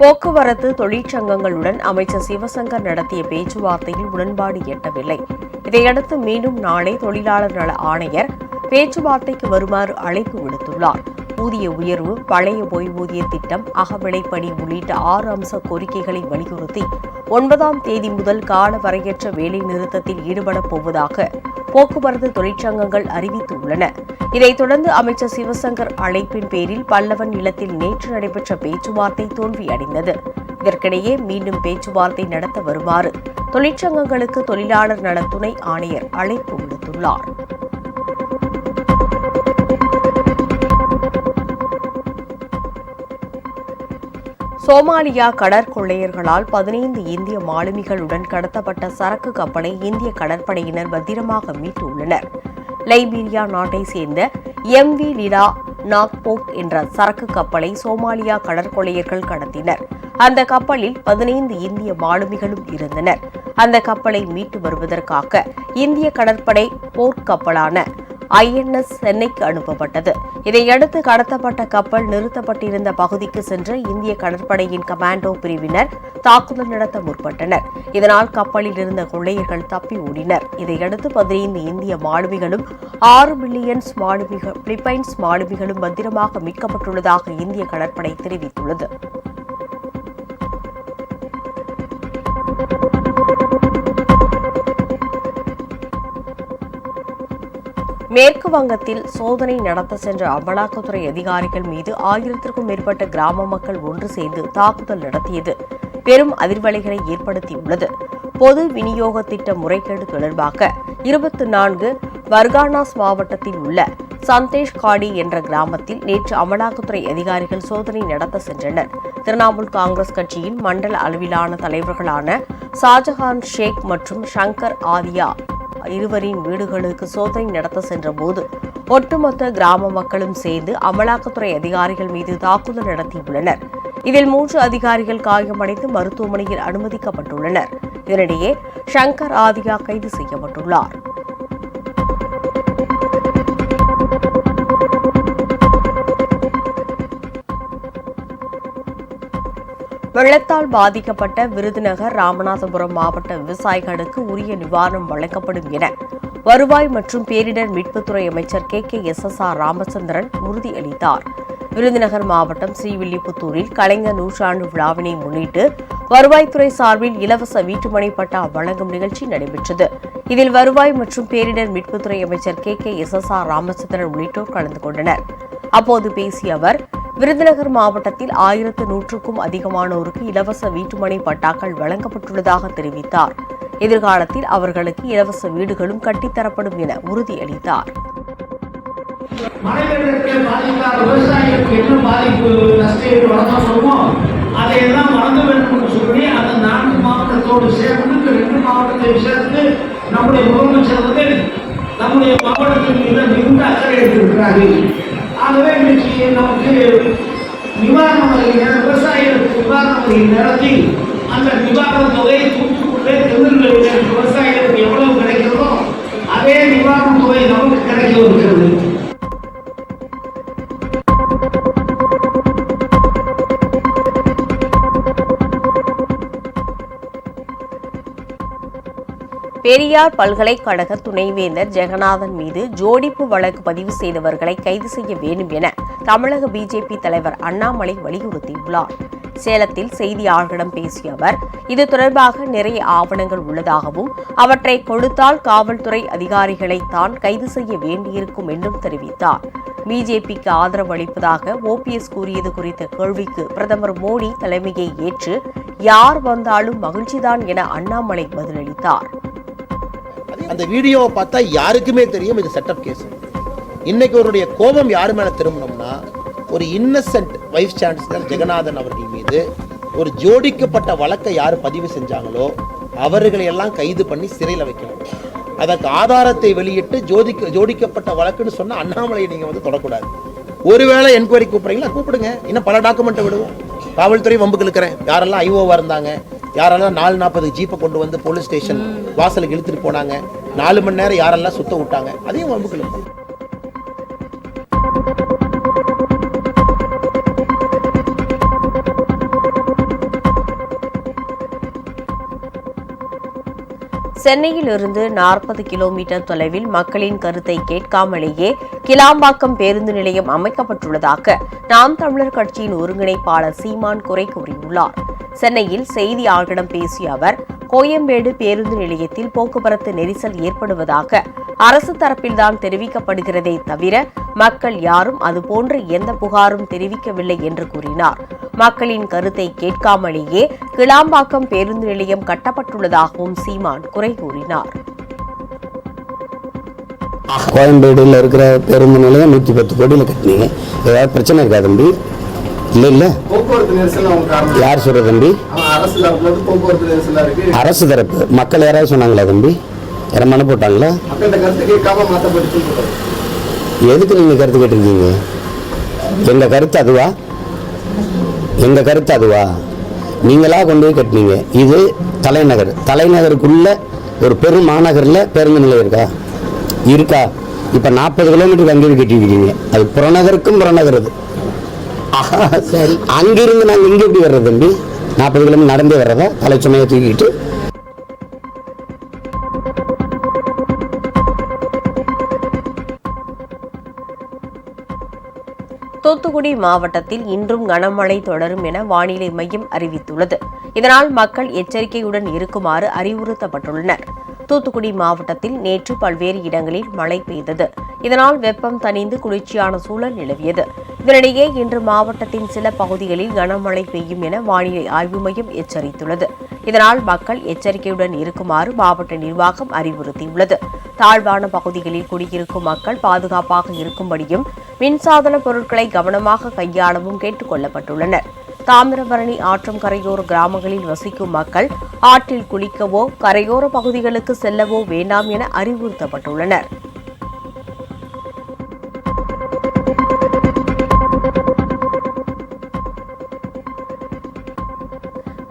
போக்குவரத்து தொழிற்சங்கங்களுடன் அமைச்சர் சிவசங்கர் நடத்திய பேச்சுவார்த்தையில் உடன்பாடு எட்டவில்லை. இதையடுத்து மீண்டும் நாளை தொழிலாளர் நல ஆணையர் பேச்சுவார்த்தைக்கு வருமாறு அழைப்பு விடுத்துள்ளார். ஊதிய உயர்வு, பழைய ஓய்வூதிய திட்டம், அகவிலைப்படி உள்ளிட்ட 6 அம்ச கோரிக்கைகளை வலியுறுத்தி 9ஆம் தேதி முதல் காலவரையற்ற வேலை நிறுத்தத்தில் ஈடுபடப் போவதாக போக்குவரத்து தொழிற்சங்கங்கள் அறிவித்துள்ளன. இதைத் தொடர்ந்து அமைச்சர் சிவசங்கர் அழைப்பின் பேரில் பல்லவன் இல்லத்தில் நேற்று நடைபெற்ற பேச்சுவார்த்தை தோல்வியடைந்தது. இதற்கிடையே மீண்டும் பேச்சுவார்த்தை நடத்த வருமாறு தொழிற்சங்கங்களுக்கு தொழிலாளர் நல துணை ஆணையர் அழைப்பு விடுத்துள்ளார். சோமாலியா கடற்கொள்ளையர்களால் 15 இந்திய மாலுமிகளுடன் கடத்தப்பட்ட சரக்கு கப்பலை இந்திய கடற்படையினர் பத்திரமாக மீட்டுள்ளனர். லைபீரியா நாட்டை சேர்ந்த MV லிலா நாக்போக் என்ற சரக்கு கப்பலை சோமாலியா கடற்கொள்ளையர்கள் கடத்தினர். அந்த கப்பலில் 15 இந்திய மாலுமிகளும் இருந்தனர். அந்த கப்பலை மீட்டு வருவதற்காக இந்திய கடற்படை போர்க்கப்பலான INS சென்னைக்கு அனுப்பப்பட்டது. இதையடுத்து கடத்தப்பட்ட கப்பல் நிறுத்தப்பட்டிருந்த பகுதிக்கு சென்ற இந்திய கடற்படையின் கமாண்டோ பிரிவினர் தாக்குதல் நடத்த முற்பட்டனர். இதனால் கப்பலில் இருந்த கொள்ளையர்கள் தப்பி ஓடினர். இதையடுத்து 15 இந்திய மாலுமிகளும் 6 பிலிப்பைன்ஸ் மாலுமிகளும் பத்திரமாக மீட்கப்பட்டுள்ளதாக இந்திய கடற்படை தெரிவித்துள்ளது. மேற்கு வங்கத்தில் சோதனை நடத்த சென்ற அமலாக்கத்துறை அதிகாரிகள் மீது 1000க்கும் மேற்பட்ட கிராம மக்கள் ஒன்று சேர்ந்து தாக்குதல் நடத்தியது பெரும் அதிர்வலைகளை ஏற்படுத்தியுள்ளது. பொது விநியோக திட்ட முறைகேடு தொடர்பாக 24 பர்கானாஸ் மாவட்டத்தில் உள்ள சந்தேஷ்காடி என்ற கிராமத்தில் நேற்று அமலாக்கத்துறை அதிகாரிகள் சோதனை நடத்த சென்றனர். திரிணாமுல் காங்கிரஸ் கட்சியின் மண்டல அளவிலான தலைவர்களான ஷாஜஹான் ஷேக் மற்றும் ஷங்கர் ஆதியா இருவரின் வீடுகளுக்கு சோதனை நடத்த சென்றபோது ஒட்டுமொத்த கிராம மக்களும் சேர்ந்து அமலாக்கத்துறை அதிகாரிகள் மீது தாக்குதல் நடத்தியுள்ளனர். இதில் 3 அதிகாரிகள் காயமடைந்து மருத்துவமனையில் அனுமதிக்கப்பட்டுள்ளனர். இதனிடையே ஷங்கர் ஆதியா கைது செய்யப்பட்டுள்ளார். வெள்ளத்தால் பாதிக்கப்பட்ட விருதுநகர், ராமநாதபுரம் மாவட்ட விவசாயிகளுக்கு உரிய நிவாரணம் வழங்கப்படும் என வருவாய் மற்றும் பேரிடர் மீட்புத்துறை அமைச்சர் KKSSR ராமச்சந்திரன் உறுதியளித்தார். விருதுநகர் மாவட்டம் ஸ்ரீவில்லிபுத்தூரில் கலைஞர் நூற்றாண்டு விழாவினை முன்னிட்டு வருவாய்த்துறை சார்பில் இலவச வீட்டுமனை பட்டா வழங்கும் நிகழ்ச்சி நடைபெற்றது. இதில் வருவாய் மற்றும் பேரிடர் மீட்புத்துறை அமைச்சர் KKSSR ராமச்சந்திரன் உள்ளிட்டோர் கலந்து கொண்டனர். அப்போது பேசிய அவர், விருதுநகர் மாவட்டத்தில் 1100க்கும் அதிகமானோருக்கு இலவச வீட்டுமனை பட்டாக்கள் வழங்கப்பட்டுள்ளதாக தெரிவித்தார். எதிர்காலத்தில் அவர்களுக்கு இலவச வீடுகளும் கட்டித்தரப்படும் என உறுதியளித்தார். அதையெல்லாம் வழங்க வேண்டும் என்று சொல்லி அந்த 4 மாவட்டத்தோடு சேர்ந்து 2 மாவட்டத்தை சேர்த்து நம்முடைய முதலமைச்சர் வந்து நம்முடைய மாவட்டத்தின் மீது மிகுந்த அக்கறை எடுத்திருக்கிறார்கள். ஆகவே இன்றைக்கு நமக்கு நிவாரண வகையில் விவசாயிகளுக்கு நிவாரண வகையில் நடத்தி அந்த நிவாரண தொகையை தூத்துக்குள்ளே திருநெல்வேலியில் விவசாயிகளுக்கு எவ்வளவு கிடைக்கிறதோ அதே நிவாரண தொகை நமக்கு கிடைக்க இருக்கிறது. பெரியார் பல்கலைக்கழக துணைவேந்தர் ஜெகநாதன் மீது ஜோடிப்பு வழக்கு பதிவு செய்தவர்களை கைது செய்ய வேண்டும் என தமிழக பிஜேபி தலைவர் அண்ணாமலை வலியுறுத்தியுள்ளார். சேலத்தில் செய்தியாளர்களிடம் பேசிய அவர், இது தொடர்பாக நிறைய ஆவணங்கள் உள்ளதாகவும் அவற்றை கொடுத்தால் காவல்துறை அதிகாரிகளை தான் கைது செய்ய வேண்டியிருக்கும் என்றும் தெரிவித்தார். பிஜேபிக்கு ஆதரவு அளிப்பதாக OPS கூறியது குறித்த கேள்விக்கு பிரதமர் மோடி தலைமையை ஏற்று யார் வந்தாலும் மகிழ்ச்சிதான் என அண்ணாமலை பதிலளித்தார். அந்த வீடியோவை பார்த்தா யாருக்குமே தெரியும் இது செட்டப் கேஸ். இன்னைக்கு அவருடைய கோபம் யாரு மேல திரும்பணும்னா, ஒரு இன்னசென்ட் வைஸ் சான்சலர் ஜெகநாதன் அவர்கள் மீது ஒரு ஜோடிக்கப்பட்ட வழக்கை யார் பதிவு செஞ்சாங்களோ அவர்களை எல்லாம் கைது பண்ணி சிறையில் வைக்கணும். அதற்கு ஆதாரத்தை வெளியிட்டு ஜோடிக்கப்பட்ட வழக்குன்னு சொன்னா அண்ணாமலையை நீங்க வந்து தொடக்கூடாது. ஒருவேளை என்கொயரி கூப்பிடுறீங்களா, கூப்பிடுங்க. இன்னும் பல டாக்குமெண்ட்டை விடுவோம். காவல்துறை வம்புக்கு இருக்கிறேன். யாரெல்லாம் IOவா இருந்தாங்க, யாரெல்லாம் 4:40 ஜீப்பை கொண்டு வந்து போலீஸ் ஸ்டேஷன் வாசலுக்கு இழுத்துட்டு போனாங்க, 4 மணி நேரம் யாரெல்லாம் சுத்த விட்டாங்க, அதையும் வம்புக்கு இழுப்போம். சென்னையிலிருந்து 40 கிலோமீட்டர் தொலைவில் மக்களின் கருத்தை கேட்காமலேயே கிளாம்பாக்கம் பேருந்து நிலையம் அமைக்கப்பட்டுள்ளதாக நாம் தமிழர் கட்சியின் ஒருங்கிணைப்பாளர் சீமான் குறை கூறியுள்ளார். சென்னையில் செய்தியாளர்களிடம் பேசிய அவர், கோயம்பேடு பேருந்து நிலையத்தில் போக்குவரத்து நெரிசல் ஏற்படுவதாக அரசு தரப்பில்தான் தெரிவிக்கப்படுகிறதே தவிர மக்கள் யாரும் அதுபோன்ற எந்த புகாரும் தெரிவிக்கவில்லை என்று கூறினார். மக்களின் கருத்தை கேட்காமலேயே கிளாம்பாக்கம் பேருந்து நிலையம் கட்டப்பட்டுள்ளதாகவும் சீமான் குறை கூறினார். கோயம்பேடுல இருக்கிற பேருந்து நிலையம் 110 கோடியில் கட்டினீங்க, ஏதாவது பிரச்சனை இருக்கா தம்பி? இல்ல போக்குவரத்து நெரிசல் யார் சொல்ற தம்பி? அரசு தரப்புல போக்குவரத்து நெரிசல் இருக்கு. அரசு தரப்பு மக்கள் யாராவது சொன்னாங்களா தம்பி? யாரும் மனு போட்டாங்களா? மக்கள்கிட்ட கருத்து கேட்காம மாற்றப்பட்டு. எதுக்கு நீங்க கருத்து கேட்டிருக்கீங்க? எங்க கருத்து அதுவா? எங்க கருத்து அதுவா? நீங்களா கொண்டு போய் கட்டினீங்க. இது தலைநகருக்குள்ள ஒரு பெரும் மாநகரில் பேருந்து நிலையம் இருக்கா? இப்ப 40 கிலோமீட்டருக்கு அங்கே கட்டிருக்கீங்க. அது புறநகருக்கும் புறநகருது. சரி, அங்கிருந்து நாங்கள் இங்கே எப்படி வர்றது தம்பி? 40 கிலோமீட்டர் நடந்தே வர்றதா? தலைச்சுமையை தூக்கிட்டு. தூத்துக்குடி மாவட்டத்தில் இன்றும் கனமழை தொடரும் என வானிலை மையம் அறிவித்துள்ளது. இதனால் மக்கள் எச்சரிக்கையுடன் இருக்குமாறு அறிவுறுத்தப்பட்டுள்ளனர். தூத்துக்குடி மாவட்டத்தில் நேற்று பல்வேறு இடங்களில் மழை பெய்தது. இதனால் வெப்பம் தணிந்து குளிர்ச்சியான சூழல் நிலவியது. இதனிடையே இன்று மாவட்டத்தின் சில பகுதிகளில் கனமழை பெய்யும் என வானிலை ஆய்வு மையம் எச்சரித்துள்ளது. இதனால் மக்கள் எச்சரிக்கையுடன் இருக்குமாறு மாவட்ட நிர்வாகம் அறிவுறுத்தியுள்ளது. தாழ்வான பகுதிகளில் குடியிருக்கும் மக்கள் பாதுகாப்பாக இருக்கும்படியும் மின்சாதன பொருட்களை கவனமாக கையாளவும் கேட்டுக் கொள்ளப்பட்டுள்ளனர். தாமிரபரணி ஆற்றும் கரையோர கிராமங்களில் வசிக்கும் மக்கள் ஆற்றில் குளிக்கவோ கரையோர பகுதிகளுக்கு செல்லவோ வேண்டாம் என அறிவுறுத்தப்பட்டுள்ளனர்.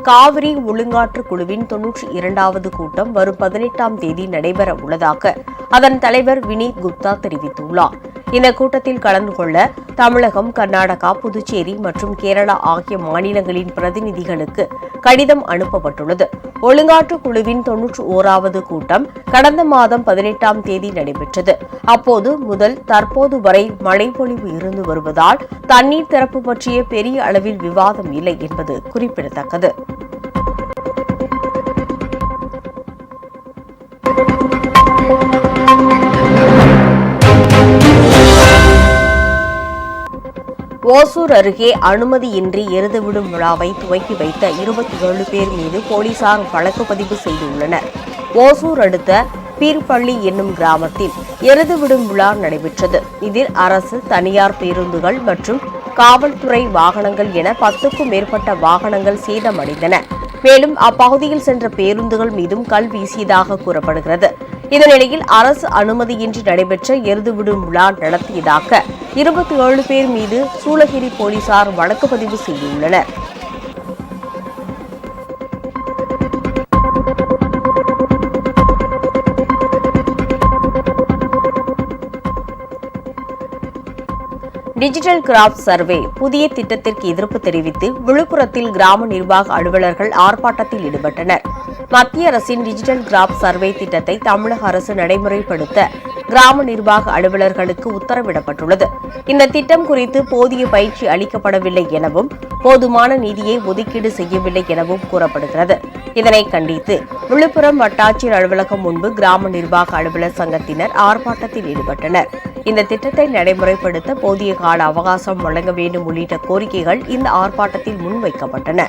காவிரி ஒழுங்காற்று குழுவின் 92வது கூட்டம் வரும் 18ஆம் தேதி நடைபெற உள்ளதாக அதன் தலைவர் வினீத் குப்தா தெரிவித்துள்ளார். இந்த கூட்டத்தில் கலந்து கொள்ள தமிழகம், கர்நாடகா, புதுச்சேரி மற்றும் கேரளா ஆகிய மாநிலங்களின் பிரதிநிதிகளுக்கு கடிதம் அனுப்பப்பட்டுள்ளது. ஒழுங்காற்று குழுவின் 91வது கூட்டம் கடந்த மாதம் 18ஆம் தேதி நடைபெற்றது. அப்போது முதல் தற்போது வரை மழைப்பொழிவு இருந்து வருவதால் தண்ணீர் திறப்பு பற்றிய பெரிய அளவில் விவாதம் இல்லை என்பது குறிப்பிடத்தக்கது. ஓசூர் அருகே அனுமதியின்றி எருதுவிடும் விழாவை துவக்கி வைத்த 27 பேர் மீது போலீசார் வழக்கு பதிவு செய்துள்ளனர். ஓசூர் அடுத்த பீர்பள்ளி என்னும் கிராமத்தில் எருதுவிடும் விழா நடைபெற்றது. இதில் அரசு, தனியார் பேருந்துகள் மற்றும் காவல்துறை வாகனங்கள் என 10க்கும் மேற்பட்ட வாகனங்கள் சேதமடைந்தன. மேலும் அப்பகுதியில் சென்ற பேருந்துகள் மீதும் கல் வீசியதாக கூறப்படுகிறது. இதனிடையில் அரசு அனுமதியின்றி நடைபெற்ற எருதுவிடும் விழா நடத்தியதாக 27 பேர் மீது சூளகிரி போலீசார் வழக்கு பதிவு செய்துள்ளனர். டிஜிட்டல் கிராப் சர்வே புதிய திட்டத்திற்கு எதிர்ப்பு தெரிவித்து விழுப்புரத்தில் கிராம நிர்வாக அலுவலர்கள் ஆர்ப்பாட்டத்தில் ஈடுபட்டனர். மத்திய அரசின் டிஜிட்டல் கிராப் சர்வே திட்டத்தை தமிழக அரசு நடைமுறைப்படுத்த கிராம நிர்வாக அலுவலர்களுக்கு உத்தரவிடப்பட்டுள்ளது. இந்த திட்டம் குறித்து போதிய பயிற்சி அளிக்கப்படவில்லை எனவும் போதுமான நிதியை ஒதுக்கீடு செய்யவில்லை எனவும் கூறப்படுகிறது. இதனை கண்டித்து விழுப்புரம் வட்டாட்சியர் அலுவலகம் முன்பு கிராம நிர்வாக அலுவலர் சங்கத்தினர் ஆர்ப்பாட்டத்தில் ஈடுபட்டனர். இந்த திட்டத்தை நடைமுறைப்படுத்த போதிய கால அவகாசம் வழங்க வேண்டும் உள்ளிட்ட கோரிக்கைகள் இந்த ஆர்ப்பாட்டத்தில் முன்வைக்கப்பட்டன.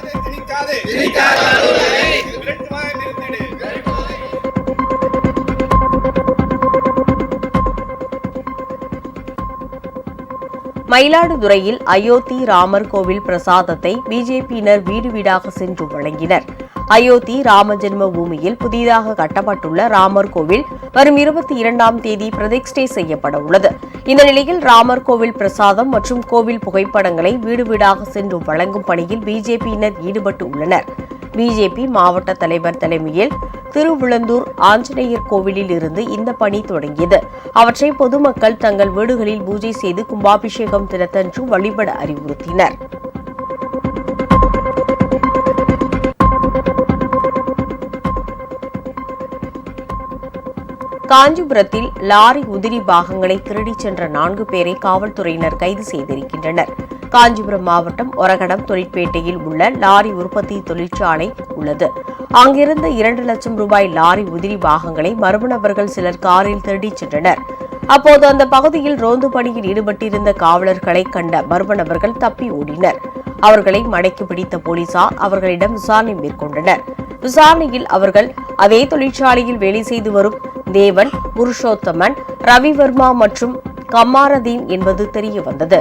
மயிலாடுதுறையில் அயோத்தி ராமர் கோவில் பிரசாதத்தை பிஜேபியினர் வீடு வீடாக சென்று வழங்கினர். அயோத்தி ராம ஜென்ம பூமியில் புதிதாக கட்டப்பட்டுள்ள ராமர் கோவில் வரும் 22ஆம் தேதி பிரதிஷ்டை செய்யப்பட உள்ளது. இந்த நிலையில் ராமர் கோவில் பிரசாதம் மற்றும் கோவில் புகைப்படங்களை வீடு வீடாக சென்று வழங்கும் பணியில் பிஜேபியினர் ஈடுபட்டு உள்ளனர். பிஜேபி மாவட்ட தலைவர் தலைமையில் திருவிழந்தூர் ஆஞ்சநேயர் கோவிலில் இருந்து இந்த பணி தொடங்கியது. அவற்றை பொதுமக்கள் தங்கள் வீடுகளில் பூஜை செய்து கும்பாபிஷேகம் தினத்தன்று வழிபட அறிவுறுத்தினர். காஞ்சிபுரத்தில் லாரி உதிரி பாகங்களை திருடிச் சென்ற 4 பேரை காவல்துறையினர் கைது செய்திருக்கின்றனர். காஞ்சிபுரம் மாவட்டம் ஒரகடம் தொழிற்பேட்டையில் உள்ள லாரி உற்பத்தி தொழிற்சாலை உள்ளது. அங்கிருந்த 2 லட்சம் ரூபாய் லாரி உதிரி பாகங்களை மர்ம நபர்கள் சிலர் காரில் திருடிச் சென்றனர். அப்போது அந்த பகுதியில் ரோந்து பணியில் ஈடுபட்டிருந்த காவலர்களை கண்ட மர்ம நபர்கள் தப்பி ஓடினர். அவர்களை மடக்கி பிடித்த போலீசார் அவர்களிடம் விசாரணை மேற்கொண்டனர். விசாரணையில் அவர்கள் அதே தொழிற்சாலையில் வேலை செய்து வரும் தேவன், புருஷோத்தமன், ரவிவர்மா மற்றும் கமாரதீன் என்பது தெரியவந்தது.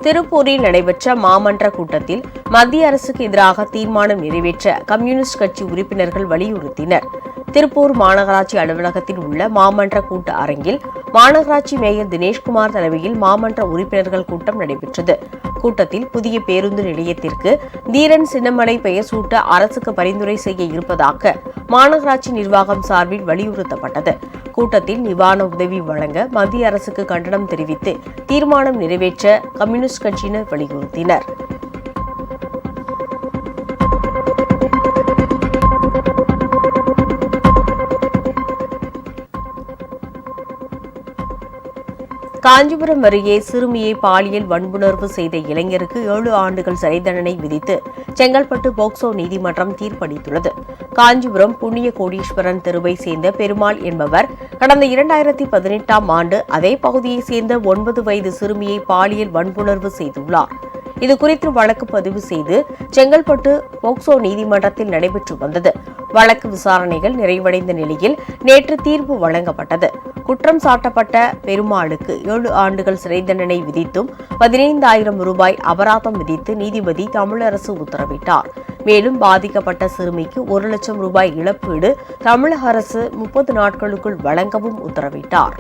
திருப்பூரில் நடைபெற்ற மாமன்ற கூட்டத்தில் மத்திய அரசுக்கு எதிராக தீர்மானம் நிறைவேற்ற கம்யூனிஸ்ட் கட்சி உறுப்பினர்கள் வலியுறுத்தினர். திருப்பூர் மாநகராட்சி அலுவலகத்தில் உள்ள மாமன்ற கூட்ட அரங்கில் மாநகராட்சி மேயர் தினேஷ்குமார் தலைமையில் மாமன்ற உறுப்பினர்கள் கூட்டம் நடைபெற்றது. கூட்டத்தில் புதிய பேருந்து நிலையத்திற்கு தீரன் சின்னமலை பெயர் சூட்ட அரசுக்கு பரிந்துரை செய்ய இருப்பதாக மாநகராட்சி நிர்வாகம் சார்பில் வலியுறுத்தப்பட்டது. கூட்டத்தில் நிவாரண உதவி வழங்க மத்திய அரசுக்கு கண்டனம் தெரிவித்து தீர்மானம் நிறைவேற்ற கம்யூனிஸ்ட் கட்சியினர் வலியுறுத்தினர். காஞ்சிபுரம் அருகே சிறுமியை பாலியல் வன்புணர்வு செய்த இளைஞருக்கு 7 ஆண்டுகள் சிறை தண்டனை விதித்து செங்கல்பட்டு போக்சோ நீதிமன்றம் தீர்ப்பளித்துள்ளது. காஞ்சிபுரம் புண்ணிய கோடீஸ்வரன் தெருவை சேர்ந்த பெருமாள் என்பவர் கடந்த 2018ஆம் ஆண்டு அதே பகுதியைச் சேர்ந்த 9 வயது சிறுமியை பாலியல் வன்புணர்வு செய்துள்ளார். இதுகுறித்து வழக்கு பதிவு செய்து செங்கல்பட்டு போக்சோ நீதிமன்றத்தில் நடைபெற்று வந்தது. வழக்கு விசாரணைகள் நிறைவடைந்த நிலையில் நேற்று தீர்ப்பு வழங்கப்பட்டது. குற்றம் சாட்டப்பட்ட பெருமாளுக்கு 7 ஆண்டுகள் சிறை தண்டனை விதித்தும் 15,000 ரூபாய் அபராதம் விதித்து நீதிபதி தமிழரசு உத்தரவிட்டார். மேலும் பாதிக்கப்பட்ட சிறுமிக்கு 1 லட்சம் ரூபாய் இழப்பீடு தமிழக அரசு 30 நாட்களுக்குள் வழங்கவும் உத்தரவிட்டார்.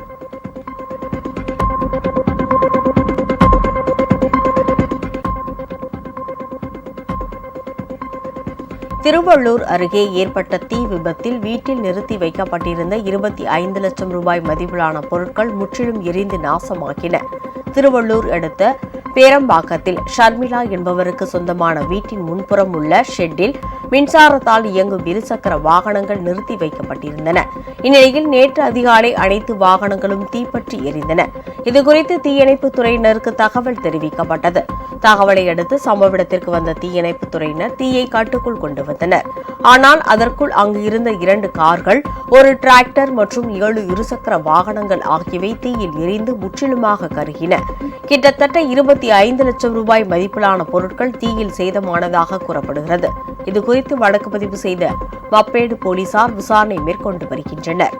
திருவள்ளூர் அருகே ஏற்பட்ட தீ விபத்தில் வீட்டில் நிறுத்தி வைக்கப்பட்டிருந்த 25 லட்சம் ரூபாய் மதிப்பிலான பொருட்கள் முற்றிலும் எரிந்து நாசமாகின. திருவள்ளூர் அடுத்த பேரம்பாக்கத்தில் ஷர்மிளா என்பவருக்கு சொந்தமான வீட்டின் முன்புறம் உள்ள ஷெட்டில் மின்சாரத்தால் இயங்கும் இருசக்கர வாகனங்கள் நிறுத்தி வைக்கப்பட்டிருந்தன. இந்நிலையில் நேற்று அதிகாலை அனைத்து வாகனங்களும் தீப்பற்றி எரிந்தன. இதுகுறித்து தீயணைப்புத் துறையினருக்கு தகவல் தெரிவிக்கப்பட்டது. தகவலை அடுத்து சம்பவ இடத்திற்கு வந்த தீயணைப்புத் துறையினர் தீயை கட்டுக்குள் கொண்டு வந்தனர். ஆனால் அதற்குள் அங்கு இருந்த 2 கார்கள், ஒரு டிராக்டர் மற்றும் 7 இருசக்கர வாகனங்கள் ஆகியவை தீயில் எரிந்து முற்றிலுமாக கருகின. கிட்டத்தட்ட 25 லட்சம் ரூபாய் மதிப்பிலான பொருட்கள் தீயில் சேதமானதாக கூறப்படுகிறது. இதுகுறித்து வழக்கு பதிவு செய்த மப்பேடு போலீசார் விசாரணை மேற்கொண்டு வருகின்றனர்.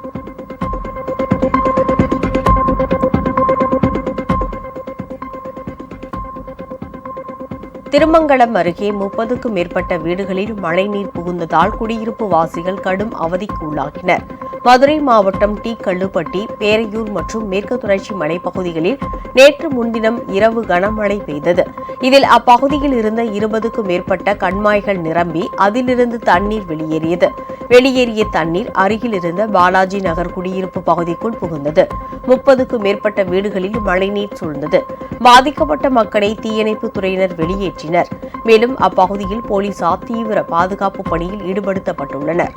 திருமங்கலம் அருகே 30க்கும் மேற்பட்ட வீடுகளில் மழைநீர் புகுந்ததால் குடியிருப்பு வாசிகள் கடும் அவதிக்கு உள்ளாகினர். மதுரை மாவட்டம் டி. கல்லுப்பட்டி, பேரையூர் மற்றும் மேற்கு தொடர்ச்சி மலைப்பகுதிகளில் நேற்று முன்தினம் இரவு கனமழை பெய்தது. இதில் அப்பகுதியில் இருந்த 20க்கும் மேற்பட்ட கண்மாய்கள் நிரம்பி அதிலிருந்து தண்ணீர் வெளியேறியது. வெளியேறிய தண்ணீர் அருகில் இருந்த பாலாஜி நகர் குடியிருப்பு பகுதிக்குள் புகுந்தது. 30க்கும் மேற்பட்ட வீடுகளில் மழைநீர் சூழ்ந்தது. பாதிக்கப்பட்ட மக்களை தீயணைப்புத் துறையினர் வெளியேற்றினர். மேலும் அப்பகுதியில் போலீசார் தீவிர பாதுகாப்பு பணியில் ஈடுபடுத்தப்பட்டுள்ளனர்.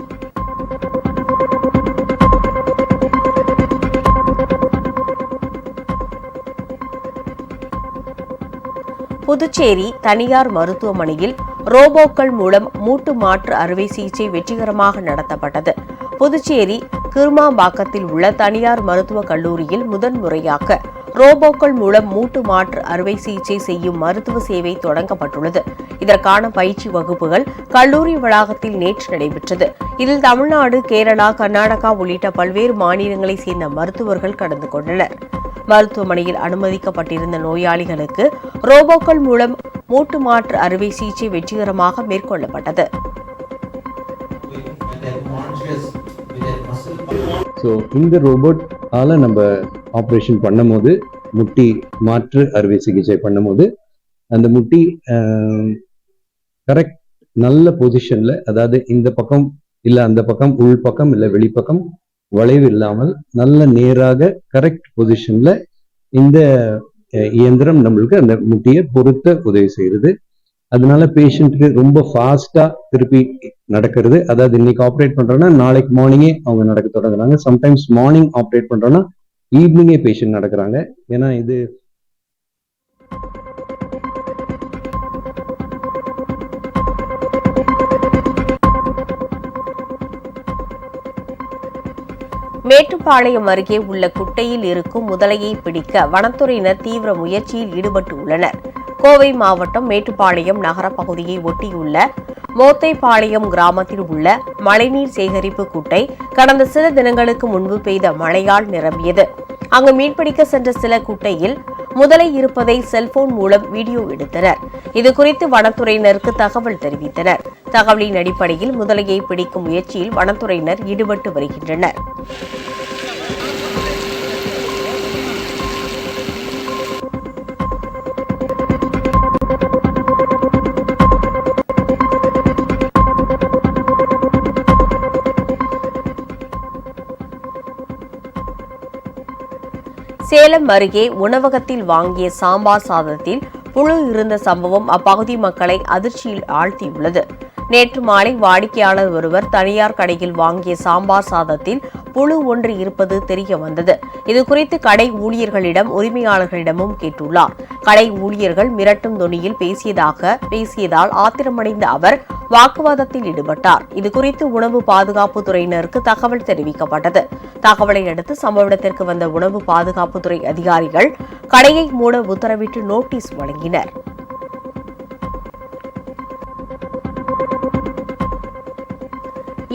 புதுச்சேரி தனியார் மருத்துவமனையில் ரோபோக்கள் மூலம் மூட்டு மாற்று அறுவை சிகிச்சை வெற்றிகரமாக நடத்தப்பட்டது. புதுச்சேரி கிருமாம்பாக்கத்தில் உள்ள தனியார் மருத்துவக் கல்லூரியில் முதன்முறையாக ரோபோக்கள் மூலம் மூட்டு மாற்று அறுவை சிகிச்சை செய்யும் மருத்துவ சேவை தொடங்கப்பட்டுள்ளது. இதற்கான பயிற்சி வகுப்புகள் கல்லூரி வளாகத்தில் நேற்று நடைபெற்றது. இதில் தமிழ்நாடு, கேரளா, கர்நாடகா உள்ளிட்ட பல்வேறு மாநிலங்களைச் சேர்ந்த மருத்துவர்கள் கலந்து கொண்டனர். மருத்துவமனையில் அனுமதிக்கப்பட்டிருந்த நோயாளிகளுக்கு ரோபோக்கள் மூலம் மூட்டு மாற்று அறுவை சிகிச்சை வெற்றிகரமாக மேற்கொள்ளப்பட்டது. ஸோ இந்த ரோபோட் நம்ம ஆப்ரேஷன் பண்ணும்போது, முட்டி மாற்று அறுவை சிகிச்சை பண்ணும்போது அந்த முட்டி கரெக்ட் நல்ல பொசிஷன்ல, அதாவது இந்த பக்கம் இல்லை அந்த பக்கம், உள் பக்கம் இல்லை வெளிப்பக்கம் வளைவு இல்லாமல் நல்ல நேராக கரெக்ட் பொசிஷன்ல இந்த இயந்திரம் நம்மளுக்கு அந்த முட்டியை பொருத்த உதவி செய்யுது. அதனால பேஷண்ட்டுக்கு ரொம்ப ஃபாஸ்டா திருப்பி நடக்கிறது. அதாவது இன்னைக்கு ஆப்ரேட் பண்றோம்னா நாளைக்கு மார்னிங்கே அவங்க நடக்க தொடங்குறாங்க. சம்டைம்ஸ் மார்னிங் ஆப்ரேட் பண்றோம்னா ஈவினிங்கே பேஷண்ட் நடக்கிறாங்க. ஏன்னா இது மேட்டுப்பாளையம் அருகே உள்ள குட்டையில் இருக்கும் முதலையை பிடிக்க வனத்துறையினர் தீவிர முயற்சியில் ஈடுபட்டு உள்ளனர். கோவை மாவட்டம் மேட்டுப்பாளையம் நகர பகுதியை ஒட்டியுள்ள மோத்தைப்பாளையம் கிராமத்தில் உள்ள மழைநீர் சேகரிப்பு குட்டை கடந்த சில தினங்களுக்கு முன்பு பெய்த மழையால் நிரம்பியது. அங்கு மீன்பிடிக்க சென்ற சில குட்டையில் முதலை இருப்பதை செல்போன் மூலம் வீடியோ எடுத்தனர். இதுகுறித்து வனத்துறையினருக்கு தகவல் தெரிவித்தனர். தகவலின் அடிப்படையில் முதலையை பிடிக்கும் முயற்சியில் வனத்துறையினர் ஈடுபட்டு வருகின்றனர். சேலம் அருகே உணவகத்தில் வாங்கிய சாம்பார் சாதத்தில் புழு இருந்த சம்பவம் அப்பகுதி மக்களை அதிர்ச்சியில் ஆழ்த்தியுள்ளது. நேற்று மாலை வாடிக்கையாளர் ஒருவர் தனியார் கடையில் வாங்கிய சாம்பார் சாதத்தில் புழு ஒன்று இருப்பது தெரிய வந்தது. இதுகுறித்து கடை ஊழியர்களிடம் உரிமையாளர்களிடமும் கேட்டுள்ளார். கடை ஊழியர்கள் மிரட்டும் தொனியில் பேசியதால் ஆத்திரமடைந்த அவர் வாக்குவாதத்தில் ஈடுபட்டார். இதுகுறித்து உணவு பாதுகாப்பு துறையினருக்கு தகவல் தெரிவிக்கப்பட்டது. தகவலை அடுத்து சம்பவ இடத்திற்கு வந்த உணவு பாதுகாப்புத்துறை அதிகாரிகள் கடையை மூட உத்தரவிட்டு நோட்டீஸ் வழங்கினர்.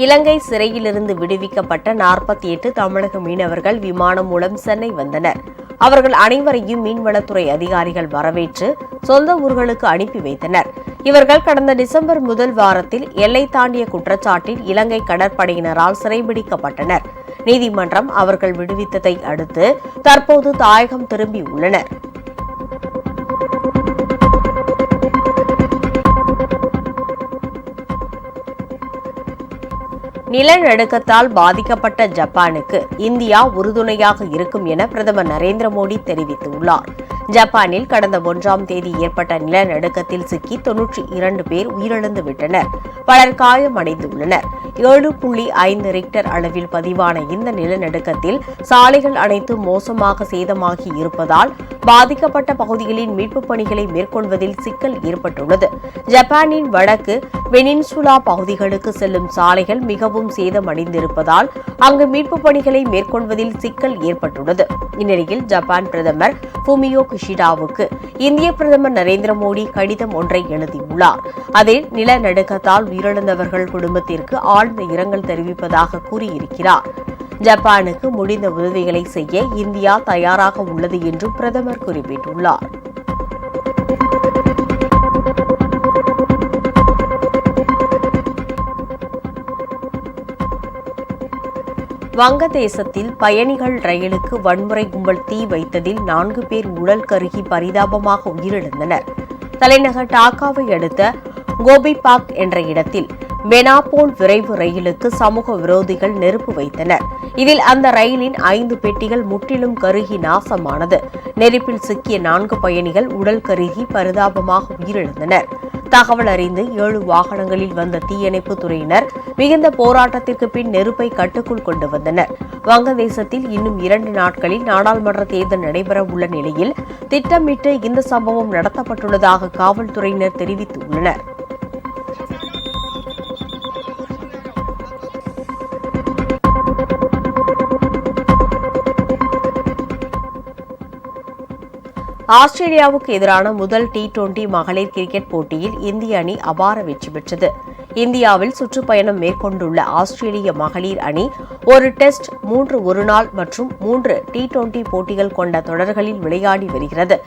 இலங்கை சிறையிலிருந்து விடுவிக்கப்பட்ட 48 தமிழக மீனவர்கள் விமானம் மூலம் சென்னை வந்தனர். அவர்கள் அனைவரையும் மீன்வளத்துறை அதிகாரிகள் வரவேற்று சொந்த ஊர்களுக்கு அனுப்பி வைத்தனர். இவர்கள் கடந்த டிசம்பர் முதல் வாரத்தில் எல்லை தாண்டிய குற்றச்சாட்டில் இலங்கை கடற்படையினரால் சிறைபிடிக்கப்பட்டனர். நீதிமன்றம் அவர்கள் விடுவித்ததை அடுத்து தற்போது தாயகம் திரும்பியுள்ளனர். நிலநடுக்கத்தால் பாதிக்கப்பட்ட ஜப்பானுக்கு இந்தியா உறுதுணையாக இருக்கும் என பிரதமர் நரேந்திர மோடி தெரிவித்துள்ளார். ஜப்பானில் கடந்த 1ஆம் தேதி ஏற்பட்ட நிலநடுக்கத்தில் சிக்கி 92 பேர் உயிரிழந்து விட்டனர். பலர் காயமடைந்துள்ளனர். 7.5 ரிக்டர் அளவில் பதிவான இந்த நிலநடுக்கத்தில் சாலைகள் அனைத்தும் மோசமாக சேதமாகி இருப்பதால் பாதிக்கப்பட்ட பகுதிகளின் மீட்புப் பணிகளை மேற்கொள்வதில் சிக்கல் ஏற்பட்டுள்ளது. ஜப்பானின் வடக்கு வெனின்சுலா பகுதிகளுக்கு செல்லும் சாலைகள் மிகவும் சேதமடைந்திருப்பதால் அங்கு மீட்புப் பணிகளை மேற்கொள்வதில் சிக்கல் ஏற்பட்டுள்ளது. இந்நிலையில் ஜப்பான் பிரதமர் ஃபுமியோ கிஷிடாவுக்கு இந்திய பிரதமர் நரேந்திர மோடி கடிதம் ஒன்றை எழுதியுள்ளார். அதில் நிலநடுக்கத்தால் உயிரிழந்தவர்கள் குடும்பத்திற்கு ஆழ்ந்த இரங்கல் தெரிவிப்பதாக கூறியிருக்கிறார். ஜப்பானுக்கு முடிந்த உதவிகளை செய்ய இந்தியா தயாராக உள்ளது என்றும் பிரதமர் குறிப்பிட்டுள்ளார். வங்கதேசத்தில் பயணிகள் ரயிலுக்கு வன்முறை கும்பல் தீ வைத்ததில் 4 பேர் உடல் கருகி பரிதாபமாக உயிரிழந்தனர். தலைநகர் டாக்காவை அடுத்த கோபிபாக் என்ற இடத்தில் பெனாபோல் விரைவு ரயிலுக்கு சமூக விரோதிகள் நெருப்பு வைத்தனர். இதில் அந்த ரயிலின் 5 பெட்டிகள் முற்றிலும் கருகி நாசமானது. நெருப்பில் சிக்கிய 4 பயணிகள் உடல் கருகி பரிதாபமாக உயிரிழந்தனர். தகவல் அறிந்து 7 வாகனங்களில் வந்த தீயணைப்பு துறையினர் மிகுந்த போராட்டத்திற்கு பின் நெருப்பை கட்டுக்குள் கொண்டு வந்தனர். வங்கதேசத்தில் இன்னும் 2 நாட்களில் நாடாளுமன்ற தேர்தல் நடைபெற உள்ள நிலையில் திட்டமிட்டு இந்த சம்பவம் நடத்தப்பட்டுள்ளதாக காவல்துறையினர் தெரிவித்துள்ளனர். ஆஸ்திரேலியாவுக்கு எதிரான முதல் T20 மகளிர் கிரிக்கெட் போட்டியில் இந்திய அணி அபார வெற்றி பெற்றது. இந்தியாவில் சுற்றுப்பயணம் மேற்கொண்டுள்ள ஆஸ்திரேலிய மகளிர் அணி 1 டெஸ்ட், 3 ஒருநாள் மற்றும் 3 T20 போட்டிகள் கொண்ட தொடர்களில் விளையாடி வருகிறது.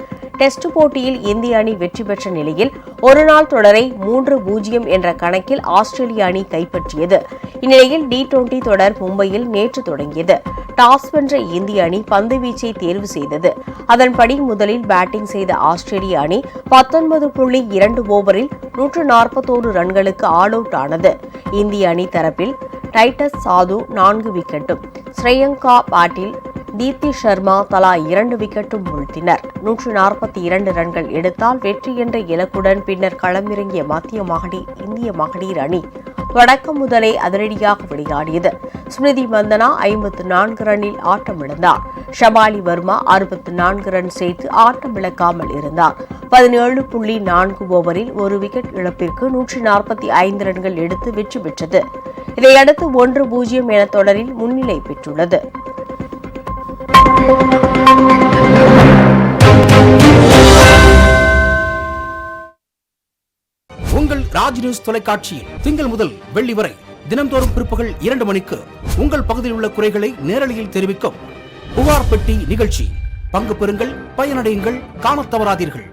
டெஸ்ட் போட்டியில் இந்திய அணி வெற்றி பெற்ற நிலையில் ஒருநாள் தொடரை 3-0 என்ற கணக்கில் ஆஸ்திரேலிய அணி கைப்பற்றியது. இந்நிலையில் T20 தொடர் மும்பையில் நேற்று தொடங்கியது. டாஸ் வென்ற இந்திய அணி பந்துவீச்சை தேர்வு செய்தது. அதன்படி முதலில் பேட்டிங் செய்த ஆஸ்திரேலிய அணி 19.2 ஓவரில் 141 ரன்களுக்கு ஆல் அவுட் ஆனது. இந்திய அணி தரப்பில் டைட்டஸ் சாது 4 விக்கெட்டும், ஸ்ரேயங்கா பாட்டீல் தீப்தி சர்மா தலா 2 விக்கெட்டும் வீழ்த்தினர். 142 ரன்கள் எடுத்தால் வெற்றி என்ற இலக்குடன் பின்னர் களமிறங்கிய இந்திய மகளிர் அணி தொடக்கம் முதலே அதிரடியாக விளையாடியது. ஸ்மிருதி மந்தனா 54 ரன்னில் ஆட்டமிழந்தார். ஷபாலி வர்மா 64 ரன் சேர்த்து ஆட்டமிழக்காமல் இருந்தார். 17.4 ஓவரில் 1 விக்கெட் இழப்பிற்கு 145 ரன்கள் எடுத்து வெற்றி பெற்றது. இதையடுத்து 1-0 என தொடரில் முன்னிலை பெற்றுள்ளது. உங்கள் ராஜ் நியூஸ் தொலைக்காட்சியில் திங்கள் முதல் வெள்ளி வரை தினந்தோறும் பிற்பகல் 2 மணிக்கு உங்கள் பகுதியில் உள்ள குறைகளை நேரலையில் தெரிவிக்கும் புகார் பெட்டி நிகழ்ச்சி. பங்கு பெறுங்கள், பயனடையுங்கள், காணத் தவறாதீர்கள்.